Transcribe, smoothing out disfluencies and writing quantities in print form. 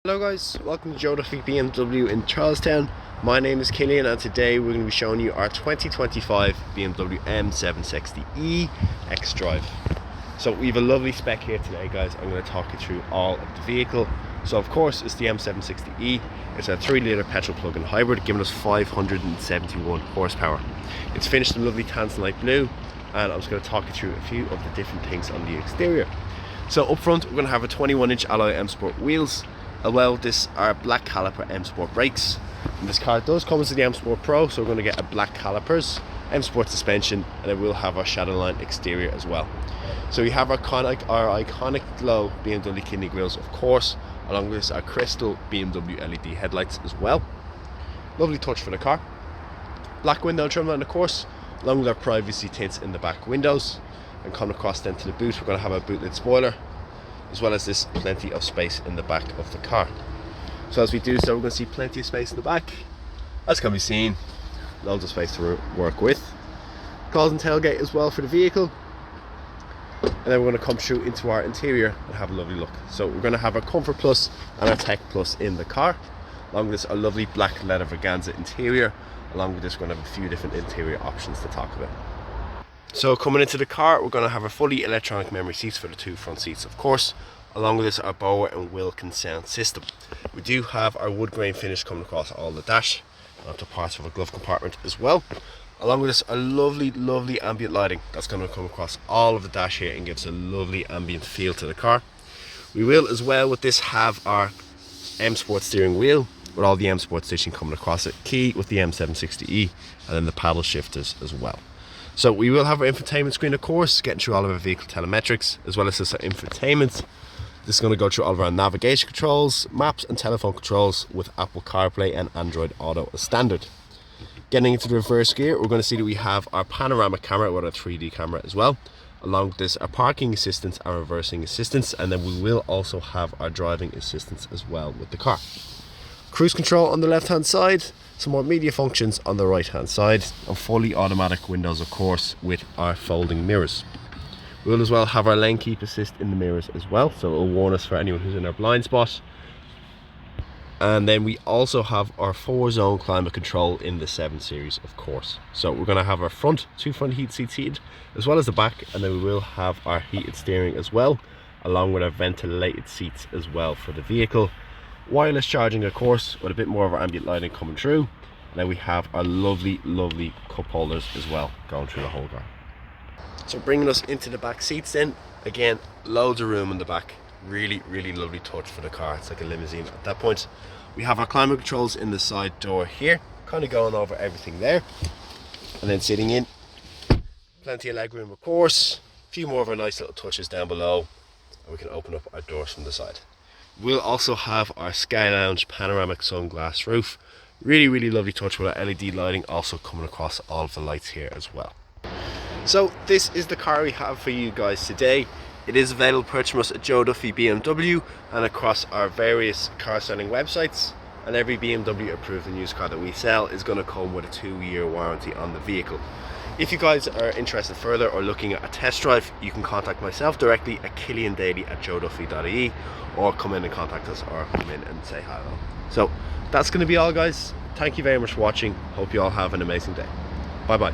Hello guys, welcome to Joe Duffy BMW in Charlestown. My name is Killian and today we're going to be showing you our 2025 BMW M760e xDrive. So we have a lovely spec here today guys. I'm going to talk you through all of the vehicle. So of course it's the M760e. It's a 3-litre petrol plug-in hybrid giving us 571 horsepower. It's finished in lovely tanzanite blue and I'm just going to talk you through a few of the different things on the exterior. So up front we're going to have a 21-inch alloy M Sport wheels. Well, this are black caliper M Sport brakes. And this car does come with the M Sport Pro, so we're going to get a black calipers, M Sport suspension, and it will have our Shadowline exterior as well. So we have our iconic glow BMW kidney grills, of course, along with this our crystal BMW LED headlights as well. Lovely touch for the car. Black window trim line, of course, along with our privacy tints in the back windows. And coming across then to the boot, we're going to have a boot lid spoiler, as well as this plenty of space in the back of the car. So as we do so, we're going to see plenty of space in the back, as can be seen, loads of space to work with. Closet and tailgate as well for the vehicle, and then we're going to come through into our interior and have a lovely look. So we're going to have our Comfort Plus and our Tech Plus in the car, along with this a lovely black leather Vaganza interior. Along with this, we're going to have a few different interior options to talk about. So coming into the car, we're going to have our fully electronic memory seats for the two front seats, of course. Along with this, our Bauer and Wilkins sound system. We do have our wood grain finish coming across all the dash, and up to parts of a glove compartment as well. Along with this, a lovely ambient lighting that's going to come across all of the dash here and gives a lovely ambient feel to the car. We will as well with this have our M Sport steering wheel with all the M Sport stitching coming across it, key with the M760e, and then the paddle shifters as well. So we will have our infotainment screen, of course, getting through all of our vehicle telemetrics, as well as this infotainment. This is going to go through all of our navigation controls, maps and telephone controls with Apple CarPlay and Android Auto as standard. Getting into the reverse gear, we're going to see that we have our panoramic camera with a 3D camera as well. Along with this, our parking assistance, our reversing assistance, and then we will also have our driving assistance as well with the car. Cruise control on the left hand side, some more media functions on the right hand side, and fully automatic windows, of course, with our folding mirrors. We'll as well have our lane keep assist in the mirrors as well, so it will warn us for anyone who's in our blind spot. And then we also have our 4-zone climate control in the 7 Series, of course. So we're going to have our two front heat seats heated, as well as the back, and then we will have our heated steering as well, along with our ventilated seats as well for the vehicle. Wireless charging, of course, with a bit more of our ambient lighting coming through. And then we have our lovely cup holders as well going through the whole car. So bringing us into the back seats then, again, loads of room in the back. Really lovely touch for the car. It's like a limousine at that point. We have our climate controls in the side door here, kind of going over everything there. And then sitting in, plenty of leg room, of course. A few more of our nice little touches down below, and we can open up our doors from the side. We'll also have our Sky Lounge panoramic sunglass roof. Really lovely touch with our LED lighting also coming across all of the lights here as well. So this is the car we have for you guys today. It is available to purchase from us at Joe Duffy BMW and across our various car selling websites. And every BMW approved and used car that we sell is going to come with a 2-year warranty on the vehicle. If you guys are interested further or looking at a test drive, you can contact myself directly at killiandaly@joeduffy.ie, or come in and contact us, or come in and say hello. So that's going to be all guys. Thank you very much for watching. Hope you all have an amazing day. Bye bye.